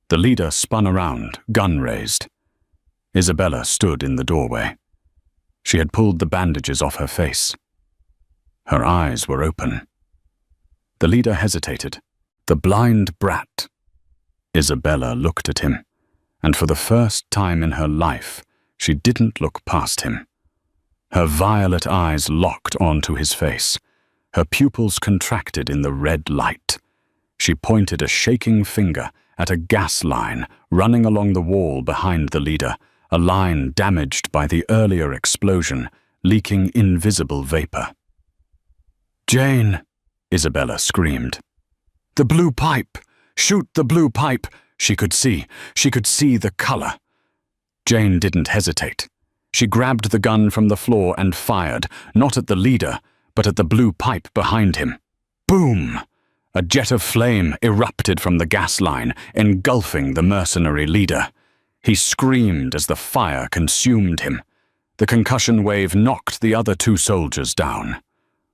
The leader spun around, gun raised. Isabella stood in the doorway. She had pulled the bandages off her face. Her eyes were open. The leader hesitated. The blind brat. Isabella looked at him, and for the first time in her life, She didn't look past him. Her violet eyes locked onto his face. Her pupils contracted in the red light. She pointed a shaking finger at a gas line running along the wall behind the leader, a line damaged by the earlier explosion, leaking invisible vapor. "Jane!" Isabella screamed. "The blue pipe! Shoot the blue pipe!" She could see the color. Jane didn't hesitate. She grabbed the gun from the floor and fired, not at the leader, but at the blue pipe behind him. Boom! A jet of flame erupted from the gas line, engulfing the mercenary leader. He screamed as the fire consumed him. The concussion wave knocked the other 2 soldiers down.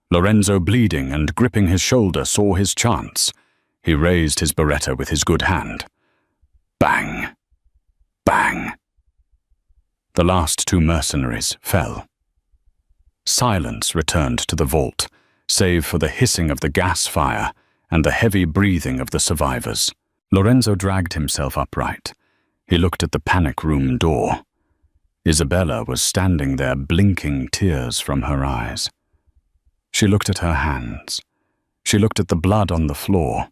Lorenzo, bleeding and gripping his shoulder, saw his chance. He raised his Beretta with his good hand. Bang! Bang! The last 2 mercenaries fell. Silence returned to the vault, save for the hissing of the gas fire and the heavy breathing of the survivors. Lorenzo dragged himself upright. He looked at the panic room door. Isabella was standing there, blinking tears from her eyes. She looked at her hands. She looked at the blood on the floor.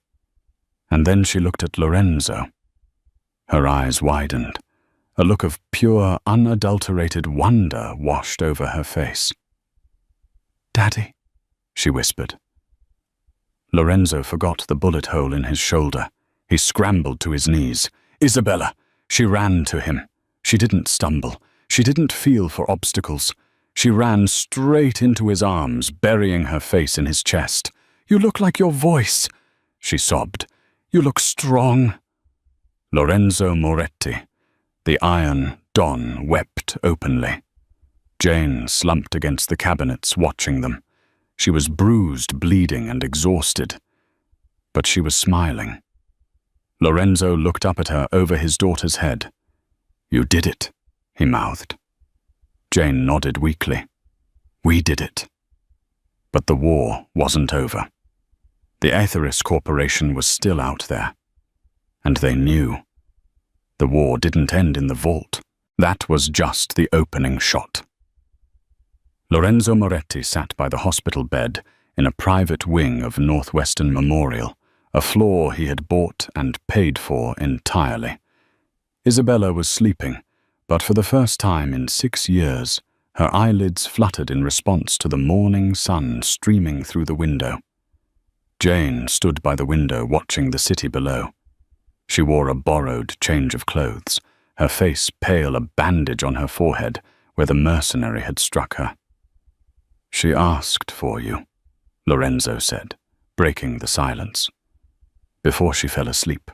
And then she looked at Lorenzo. Her eyes widened. A look of pure, unadulterated wonder washed over her face. "Daddy," she whispered. Lorenzo forgot the bullet hole in his shoulder. He scrambled to his knees. "Isabella!" She ran to him. She didn't stumble. She didn't feel for obstacles. She ran straight into his arms, burying her face in his chest. "You look like your voice," she sobbed. "You look strong." Lorenzo Moretti, the Iron Don, wept openly. Jane slumped against the cabinets, watching them. She was bruised, bleeding, and exhausted. But she was smiling. Lorenzo looked up at her over his daughter's head. "You did it," he mouthed. Jane nodded weakly. "We did it." But the war wasn't over. The Aetheris Corporation was still out there. And they knew. The war didn't end in the vault. That was just the opening shot. Lorenzo Moretti sat by the hospital bed in a private wing of Northwestern Memorial, a floor he had bought and paid for entirely. Isabella was sleeping, but for the first time in 6 years, her eyelids fluttered in response to the morning sun streaming through the window. Jane stood by the window watching the city below. She wore a borrowed change of clothes, her face pale, a bandage on her forehead where the mercenary had struck her. "She asked for you," Lorenzo said, breaking the silence. "Before she fell asleep.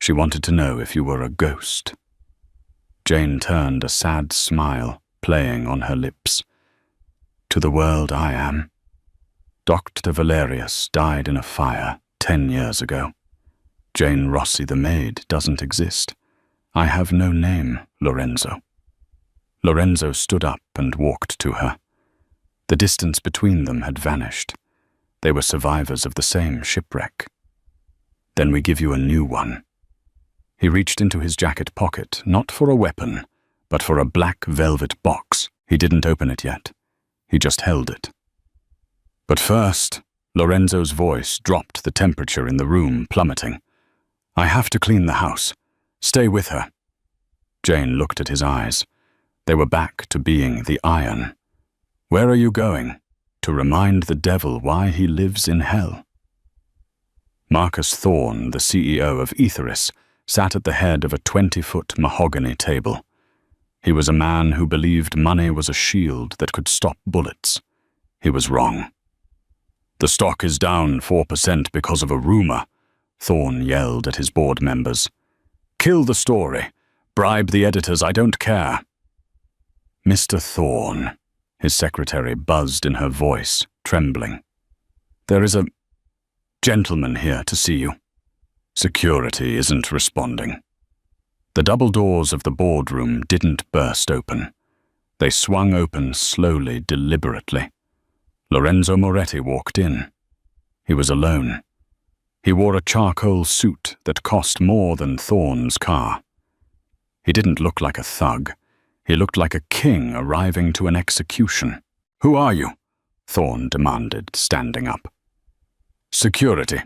She wanted to know if you were a ghost." Jane turned, a sad smile playing on her lips. "To the world I am. Dr. Valerius died in a fire 10 years ago. Jane Rossi the Maid doesn't exist. I have no name, Lorenzo." Lorenzo stood up and walked to her. The distance between them had vanished. They were survivors of the same shipwreck. "Then we give you a new one." He reached into his jacket pocket, not for a weapon, but for a black velvet box. He didn't open it yet. He just held it. "But first," Lorenzo's voice dropped, the temperature in the room plummeting. "I have to clean the house. Stay with her." Jane looked at his eyes. They were back to being the iron. "Where are you going?" "To remind the devil why he lives in hell." Marcus Thorne, the CEO of Aetheris, sat at the head of a 20-foot mahogany table. He was a man who believed money was a shield that could stop bullets. He was wrong. "The stock is down 4% because of a rumor," Thorne yelled at his board members. "Kill the story. Bribe the editors, I don't care." "Mr. Thorne," his secretary buzzed in her voice, trembling. "There is a gentleman here to see you." Security isn't responding. The double doors of the boardroom didn't burst open. They swung open slowly, deliberately. Lorenzo Moretti walked in. He was alone. He wore a charcoal suit that cost more than Thorne's car. He didn't look like a thug. He looked like a king arriving to an execution. "Who are you?" Thorne demanded, standing up. "Security."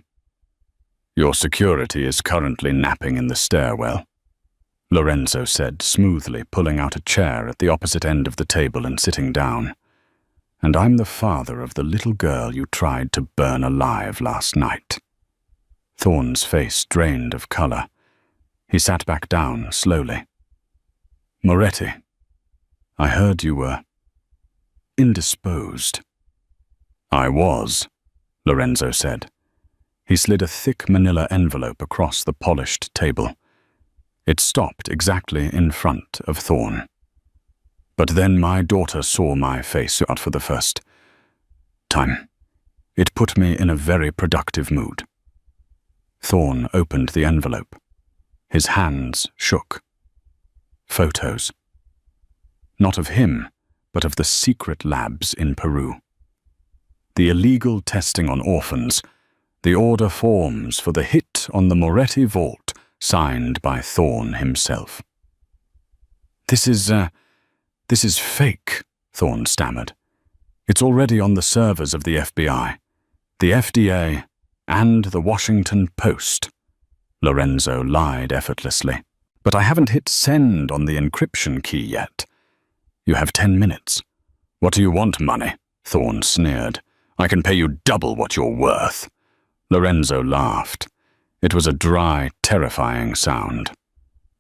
"Your security is currently napping in the stairwell," Lorenzo said smoothly, pulling out a chair at the opposite end of the table and sitting down. "And I'm the father of the little girl you tried to burn alive last night." Thorne's face drained of color. He sat back down slowly. "Moretti, I heard you were indisposed." "I was," Lorenzo said. He slid a thick manila envelope across the polished table. It stopped exactly in front of Thorne. "But then my daughter saw my face out for the first time. It put me in a very productive mood." Thorne opened the envelope. His hands shook. Photos. Not of him, but of the secret labs in Peru. The illegal testing on orphans, the order forms for the hit on the Moretti vault, signed by Thorne himself. This is fake," Thorne stammered. "It's already on the servers of the FBI, the FDA, and the Washington Post." Lorenzo lied effortlessly. "But I haven't hit send on the encryption key yet." "You have 10 minutes. "What do you want, money?" Thorne sneered. "I can pay you double what you're worth." Lorenzo laughed. It was a dry, terrifying sound.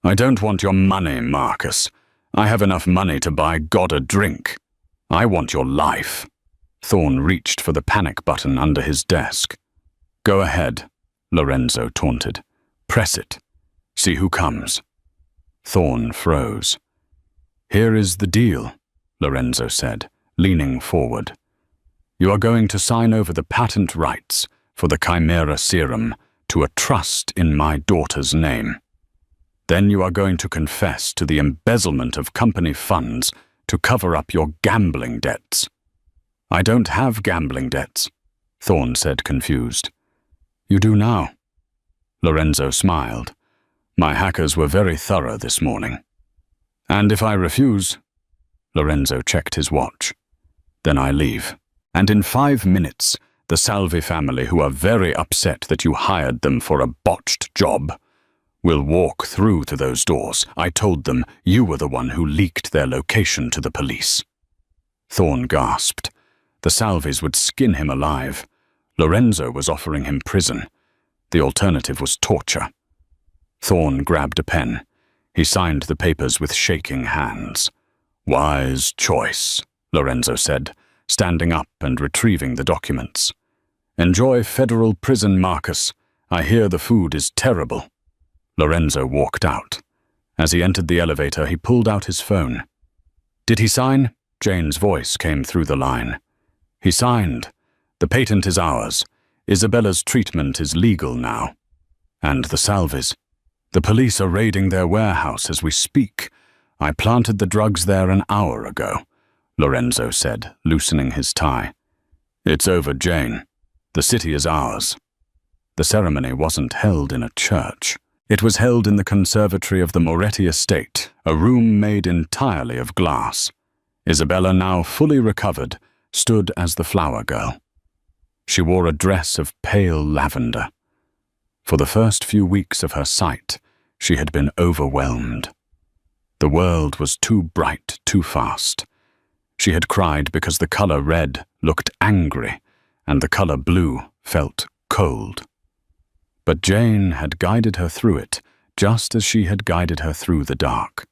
"I don't want your money, Marcus. I have enough money to buy God a drink. I want your life." Thorne reached for the panic button under his desk. "Go ahead," Lorenzo taunted. "Press it. See who comes." Thorne froze. "Here is the deal," Lorenzo said, leaning forward. "You are going to sign over the patent rights for the Chimera serum to a trust in my daughter's name. Then you are going to confess to the embezzlement of company funds to cover up your gambling debts." "I don't have gambling debts," Thorne said, confused. "You do now." Lorenzo smiled. "My hackers were very thorough this morning." "And if I refuse?" Lorenzo checked his watch. "Then I leave. And in 5 minutes, the Salvi family, who are very upset that you hired them for a botched job, will walk through to those doors. I told them you were the one who leaked their location to the police." Thorne gasped. The Salvis would skin him alive. Lorenzo was offering him prison. The alternative was torture. Thorne grabbed a pen. He signed the papers with shaking hands. "Wise choice," Lorenzo said, standing up and retrieving the documents. "Enjoy federal prison, Marcus. I hear the food is terrible." Lorenzo walked out. As he entered the elevator, he pulled out his phone. "Did he sign?" Jane's voice came through the line. "He signed. The patent is ours. Isabella's treatment is legal now." "And the Salvis? The police are raiding their warehouse as we speak. I planted the drugs there an hour ago," Lorenzo said, loosening his tie. "It's over, Jane. The city is ours." The ceremony wasn't held in a church. It was held in the conservatory of the Moretti estate, a room made entirely of glass. Isabella, now fully recovered, stood as the flower girl. She wore a dress of pale lavender. For the first few weeks of her sight, she had been overwhelmed. The world was too bright, too fast. She had cried because the color red looked angry, and the color blue felt cold. But Jane had guided her through it, just as she had guided her through the dark.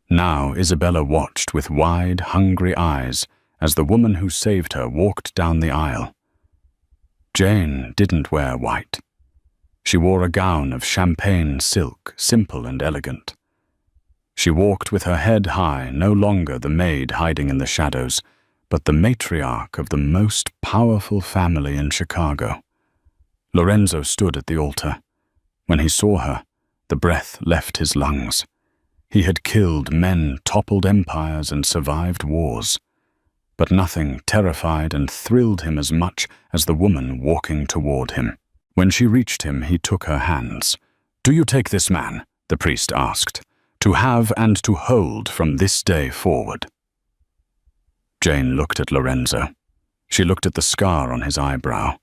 Now Isabella watched with wide, hungry eyes as the woman who saved her walked down the aisle. Jane didn't wear white. She wore a gown of champagne silk, simple and elegant. She walked with her head high, no longer the maid hiding in the shadows, but the matriarch of the most powerful family in Chicago. Lorenzo stood at the altar. When he saw her, the breath left his lungs. He had killed men, toppled empires, and survived wars. But nothing terrified and thrilled him as much as the woman walking toward him. When she reached him, he took her hands. "Do you take this man?" the priest asked. to have and to hold from this day forward. Jane looked at Lorenzo. She looked at the scar on his eyebrow,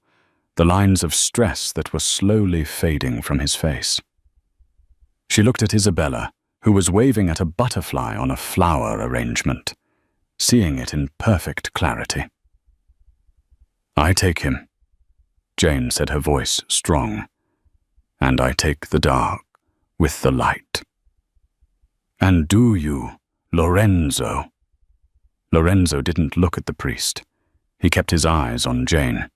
the lines of stress that were slowly fading from his face. She looked at Isabella, who was waving at a butterfly on a flower arrangement, seeing it in perfect clarity. "I take him," Jane said, her voice strong, "and I take the dark with the light." "And do you, Lorenzo?" Lorenzo didn't look at the priest. He kept his eyes on Jane.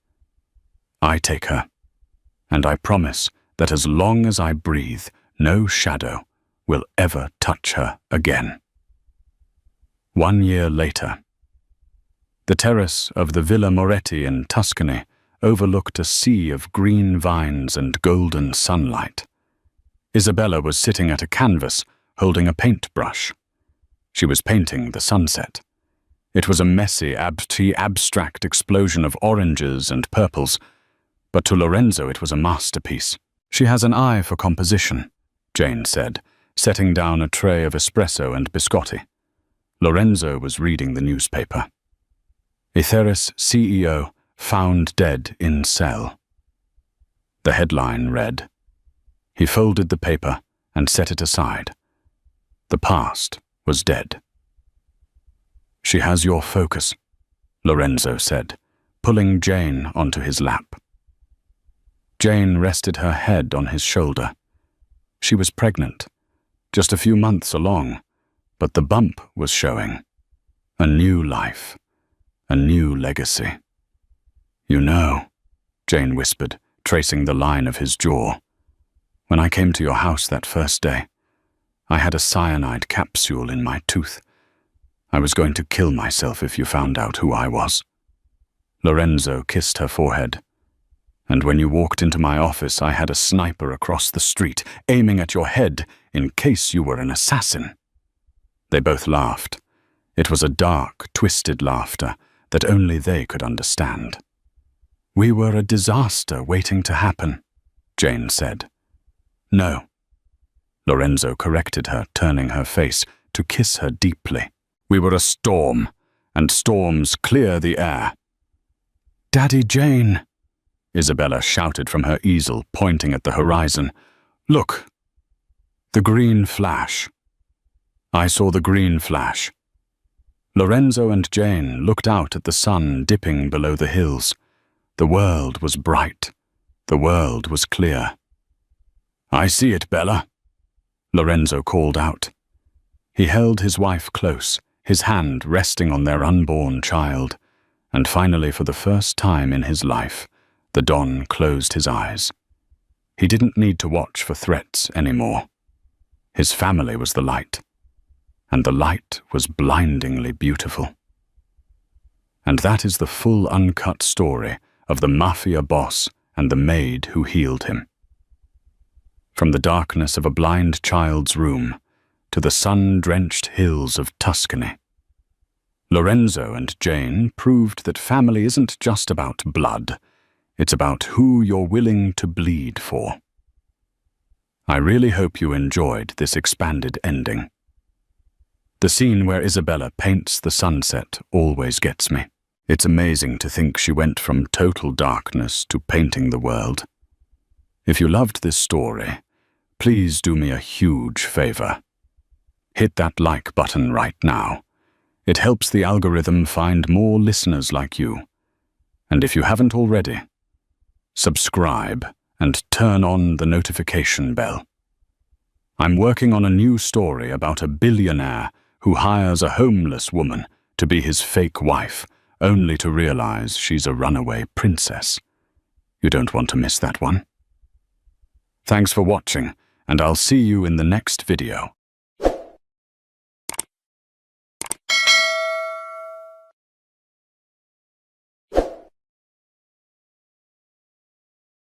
"I take her, and I promise that as long as I breathe, no shadow will ever touch her again." 1 year later. The terrace of the Villa Moretti in Tuscany overlooked a sea of green vines and golden sunlight. Isabella was sitting at a canvas, holding a paintbrush. She was painting the sunset. It was a messy, abstract explosion of oranges and purples, but to Lorenzo it was a masterpiece. "She has an eye for composition," Jane said, setting down a tray of espresso and biscotti. Lorenzo was reading the newspaper. "Ithera's CEO found dead in cell." The headline read. He folded the paper and set it aside. The past was dead. "She has your focus," Lorenzo said, pulling Jane onto his lap. Jane rested her head on his shoulder. She was pregnant, just a few months along, but the bump was showing. A new life, a new legacy. "You know," Jane whispered, tracing the line of his jaw, "when I came to your house that first day, I had a cyanide capsule in my tooth. I was going to kill myself if you found out who I was." Lorenzo kissed her forehead. "And when you walked into my office, I had a sniper across the street, aiming at your head in case you were an assassin." They both laughed. It was a dark, twisted laughter that only they could understand. "We were a disaster waiting to happen," Jane said. "No." Lorenzo corrected her, turning her face to kiss her deeply. "We were a storm, and storms clear the air." "Daddy Jane," Isabella shouted from her easel, pointing at the horizon. "Look! The green flash." I saw the green flash. Lorenzo and Jane looked out at the sun dipping below the hills. The world was bright. The world was clear. "I see it, Bella," Lorenzo called out. He held his wife close, his hand resting on their unborn child, and finally, for the first time in his life, the Don closed his eyes. He didn't need to watch for threats anymore. His family was the light, and the light was blindingly beautiful. And that is the full uncut story of the Mafia boss and the maid who healed him. From the darkness of a blind child's room to the sun-drenched hills of Tuscany, Lorenzo and Jane proved that family isn't just about blood, it's about who you're willing to bleed for. I really hope you enjoyed this expanded ending. The scene where Isabella paints the sunset always gets me. It's amazing to think she went from total darkness to painting the world. If you loved this story, please do me a huge favor. Hit that like button right now. It helps the algorithm find more listeners like you. And if you haven't already, subscribe and turn on the notification bell. I'm working on a new story about a billionaire who hires a homeless woman to be his fake wife, only to realize she's a runaway princess. You don't want to miss that one. Thanks for watching, and I'll see you in the next video.